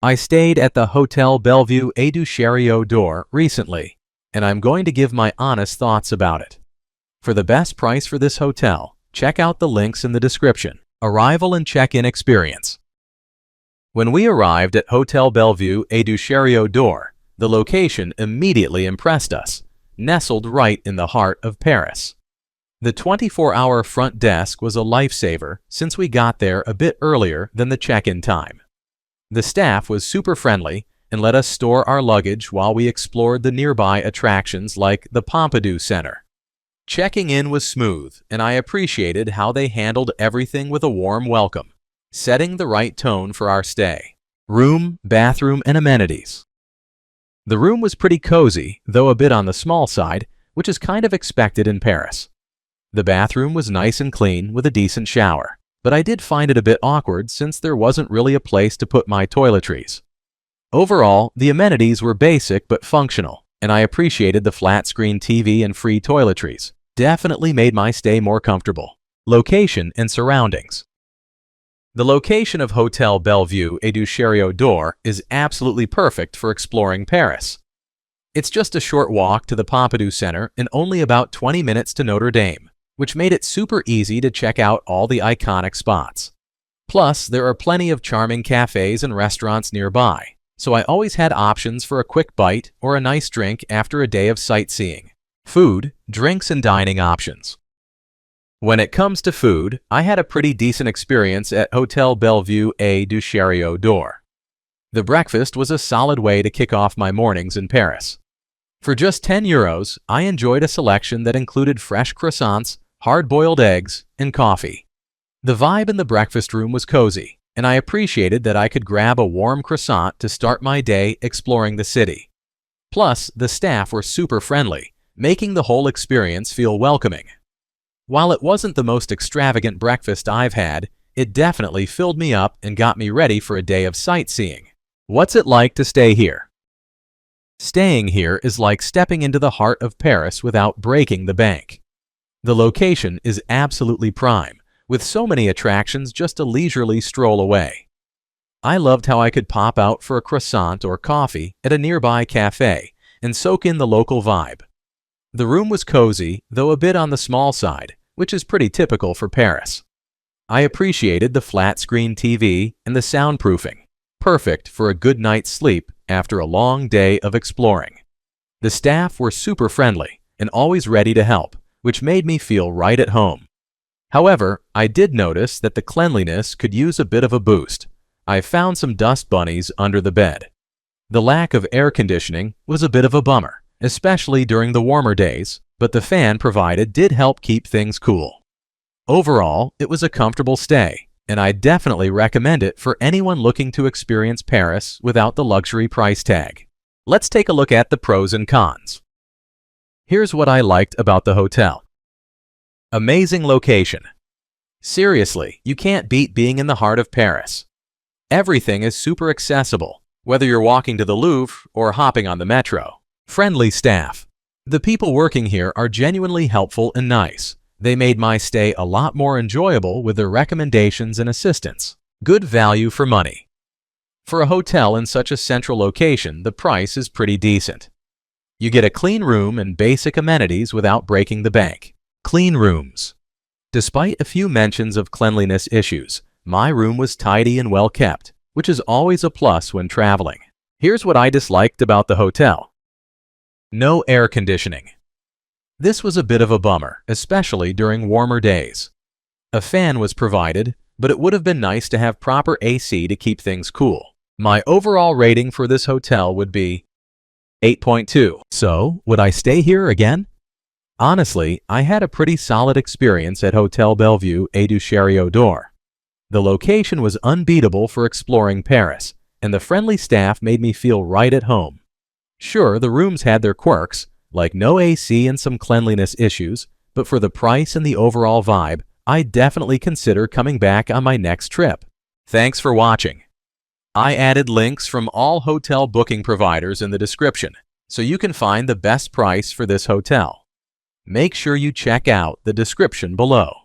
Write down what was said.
I stayed at the Hôtel Bellevue du Chariot recently, and I'm going to give my honest thoughts about it. For the best price for this hotel, check out the links in the description. Arrival and check-in experience. When we arrived at Hôtel Bellevue du Chariot, the location immediately impressed us, nestled right in the heart of Paris. The 24-hour front desk was a lifesaver since we got there a bit earlier than the check-in time. The staff was super friendly and let us store our luggage while we explored the nearby attractions like the Pompidou Center. Checking in was smooth, and I appreciated how they handled everything with a warm welcome, setting the right tone for our stay. Room, bathroom, and amenities. The room was pretty cozy, though a bit on the small side, which is kind of expected in Paris. The bathroom was nice and clean with a decent shower, but I did find it a bit awkward since there wasn't really a place to put my toiletries. Overall, the amenities were basic but functional, and I appreciated the flat-screen TV and free toiletries. Definitely made my stay more comfortable. Location and surroundings. The location of Hôtel Bellevue du Chariot is absolutely perfect for exploring Paris. It's just a short walk to the Pompidou Center and only about 20 minutes to Notre Dame, which made it super easy to check out all the iconic spots. Plus, there are plenty of charming cafes and restaurants nearby, so I always had options for a quick bite or a nice drink after a day of sightseeing. Food, drinks, and dining options. When it comes to food, I had a pretty decent experience at Hôtel Bellevue du Chariot. The breakfast was a solid way to kick off my mornings in Paris. For just €10, I enjoyed a selection that included fresh croissants, hard-boiled eggs, and coffee. The vibe in the breakfast room was cozy, and I appreciated that I could grab a warm croissant to start my day exploring the city. Plus, the staff were super friendly, making the whole experience feel welcoming. While it wasn't the most extravagant breakfast I've had, it definitely filled me up and got me ready for a day of sightseeing. What's it like to stay here? Staying here is like stepping into the heart of Paris without breaking the bank. The location is absolutely prime, with so many attractions just a leisurely stroll away. I loved how I could pop out for a croissant or coffee at a nearby cafe and soak in the local vibe. The room was cozy, though a bit on the small side, which is pretty typical for Paris. I appreciated the flat-screen TV and the soundproofing, perfect for a good night's sleep after a long day of exploring. The staff were super friendly and always ready to help, which made me feel right at home. However, I did notice that the cleanliness could use a bit of a boost. I found some dust bunnies under the bed. The lack of air conditioning was a bit of a bummer, especially during the warmer days, but the fan provided did help keep things cool. Overall, it was a comfortable stay, and I definitely recommend it for anyone looking to experience Paris without the luxury price tag. Let's take a look at the pros and cons. Here's what I liked about the hotel. Amazing location. Seriously, you can't beat being in the heart of Paris. Everything is super accessible, whether you're walking to the Louvre or hopping on the metro. Friendly staff. The people working here are genuinely helpful and nice. They made my stay a lot more enjoyable with their recommendations and assistance. Good value for money. For a hotel in such a central location, the price is pretty decent. You get a clean room and basic amenities without breaking the bank. Clean rooms. Despite a few mentions of cleanliness issues, my room was tidy and well kept, which is always a plus when traveling. Here's what I disliked about the hotel. No air conditioning. This was a bit of a bummer, especially during warmer days. A fan was provided, but it would have been nice to have proper AC to keep things cool. My overall rating for this hotel would be 8.2. So, would I stay here again? Honestly, I had a pretty solid experience at Hôtel Bellevue du Chariot. The location was unbeatable for exploring Paris, and the friendly staff made me feel right at home. Sure, the rooms had their quirks, like no AC and some cleanliness issues, but for the price and the overall vibe, I definitely consider coming back on my next trip. Thanks for watching. I added links from all hotel booking providers in the description, so you can find the best price for this hotel. Make sure you check out the description below.